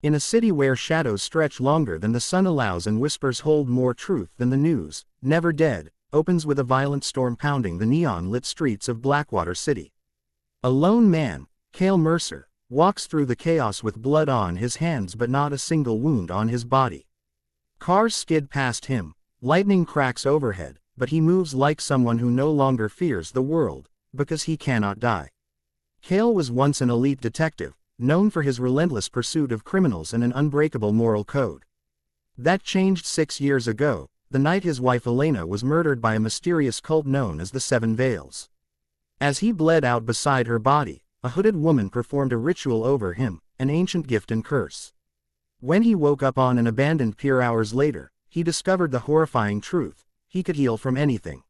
In a city where shadows stretch longer than the sun allows and whispers hold more truth than the news, Never Dead opens with a violent storm pounding the neon-lit streets of Blackwater City. A lone man, Kael Mercer, walks through the chaos with blood on his hands but not a single wound on his body. Cars skid past him, lightning cracks overhead, but he moves like someone who no longer fears the world, because he cannot die. Kael was once an elite detective, known for his relentless pursuit of criminals and an unbreakable moral code. That changed 6 years ago, the night his wife Elena was murdered by a mysterious cult known as the Seven Veils. As he bled out beside her body, a hooded woman performed a ritual over him, an ancient gift and curse. When he woke up on an abandoned pier hours later, he discovered the horrifying truth: he could heal from anything.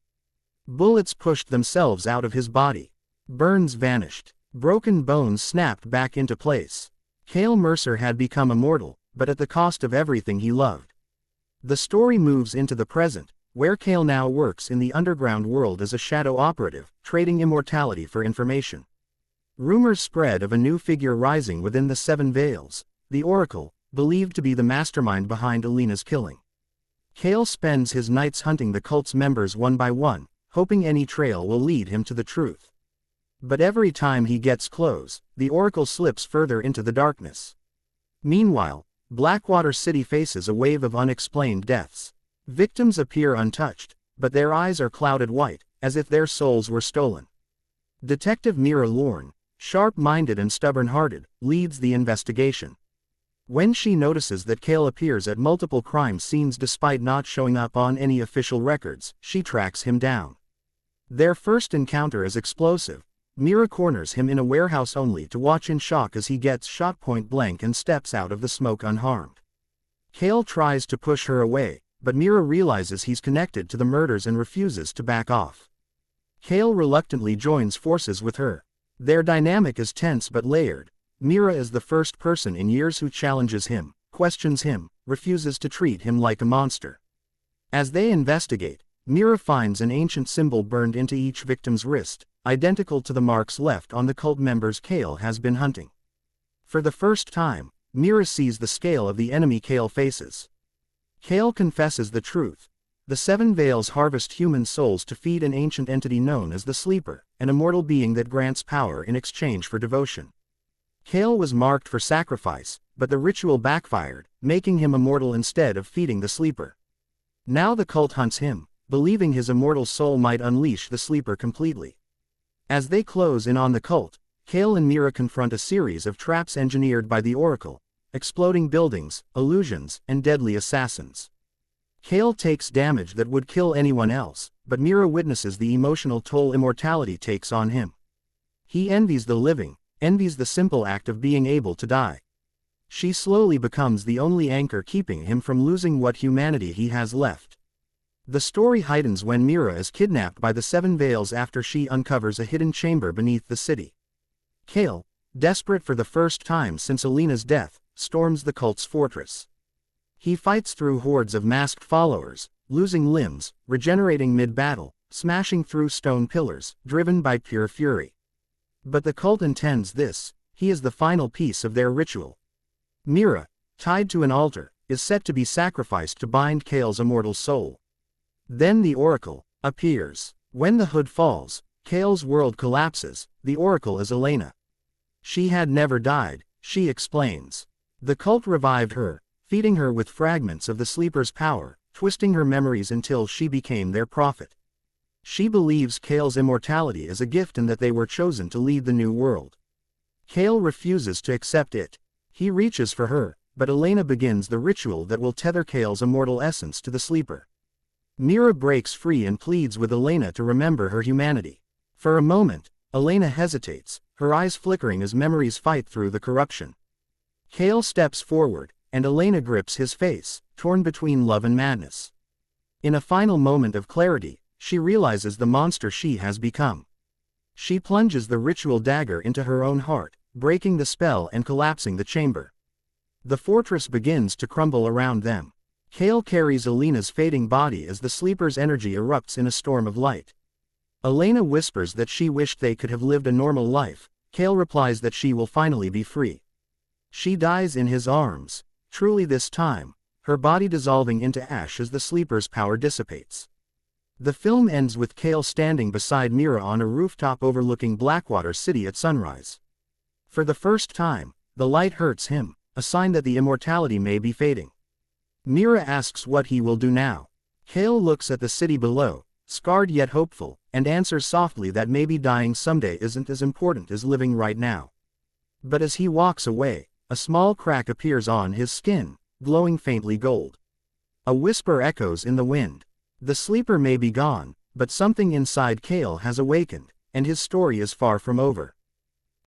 Bullets pushed themselves out of his body. Burns vanished. Broken bones snapped back into place. Kael Mercer had become immortal, but at the cost of everything he loved. The story moves into the present, where Kael now works in the underground world as a shadow operative, trading immortality for information. Rumors spread of a new figure rising within the Seven Veils, the Oracle, believed to be the mastermind behind Elena's killing. Kael spends his nights hunting the cult's members one by one, hoping any trail will lead him to the truth. But every time he gets close, the Oracle slips further into the darkness. Meanwhile, Blackwater City faces a wave of unexplained deaths. Victims appear untouched, but their eyes are clouded white, as if their souls were stolen. Detective Mira Lorne, sharp-minded and stubborn-hearted, leads the investigation. When she notices that Kael appears at multiple crime scenes despite not showing up on any official records, she tracks him down. Their first encounter is explosive. Mira corners him in a warehouse only to watch in shock as he gets shot point blank and steps out of the smoke unharmed. Kael tries to push her away, but Mira realizes he's connected to the murders and refuses to back off. Kael reluctantly joins forces with her. Their dynamic is tense but layered. Mira is the first person in years who challenges him, questions him, refuses to treat him like a monster. As they investigate, Mira finds an ancient symbol burned into each victim's wrist, identical to the marks left on the cult members Kael has been hunting. For the first time, Mira sees the scale of the enemy Kael faces. Kael confesses the truth. The Seven Veils harvest human souls to feed an ancient entity known as the Sleeper, an immortal being that grants power in exchange for devotion. Kael was marked for sacrifice, but the ritual backfired, making him immortal instead of feeding the Sleeper. Now the cult hunts him, believing his immortal soul might unleash the Sleeper completely. As they close in on the cult, Kael and Mira confront a series of traps engineered by the Oracle: exploding buildings, illusions, and deadly assassins. Kael takes damage that would kill anyone else, but Mira witnesses the emotional toll immortality takes on him. He envies the living, envies the simple act of being able to die. She slowly becomes the only anchor keeping him from losing what humanity he has left. The story heightens when Mira is kidnapped by the Seven Veils after she uncovers a hidden chamber beneath the city. Kael, desperate for the first time since Elena's death, storms the cult's fortress. He fights through hordes of masked followers, losing limbs, regenerating mid-battle, smashing through stone pillars, driven by pure fury. But the cult intends this: he is the final piece of their ritual. Mira, tied to an altar, is set to be sacrificed to bind Kael's immortal soul. Then the Oracle appears. When the hood falls, Kael's world collapses. The Oracle is Elena. She had never died, she explains. The cult revived her, feeding her with fragments of the Sleeper's power, twisting her memories until she became their prophet. She believes Kael's immortality is a gift and that they were chosen to lead the new world. Kael refuses to accept it. He reaches for her, but Elena begins the ritual that will tether Kael's immortal essence to the Sleeper. Mira breaks free and pleads with Elena to remember her humanity. For a moment, Elena hesitates, her eyes flickering as memories fight through the corruption. Kael steps forward, and Elena grips his face, torn between love and madness. In a final moment of clarity, she realizes the monster she has become. She plunges the ritual dagger into her own heart, breaking the spell and collapsing the chamber. The fortress begins to crumble around them. Kael carries Elena's fading body as the Sleeper's energy erupts in a storm of light. Elena whispers that she wished they could have lived a normal life. Kael replies that she will finally be free. She dies in his arms, truly this time, her body dissolving into ash as the sleeper's power dissipates. The film ends with Kael standing beside Mira on a rooftop overlooking Blackwater City at sunrise. For the first time, the light hurts him, a sign that the immortality may be fading. Mira asks what he will do now. Kael looks at the city below, scarred yet hopeful, and answers softly that maybe dying someday isn't as important as living right now. But as he walks away, a small crack appears on his skin, glowing faintly gold. A whisper echoes in the wind. The sleeper may be gone, but something inside Kael has awakened, and his story is far from over.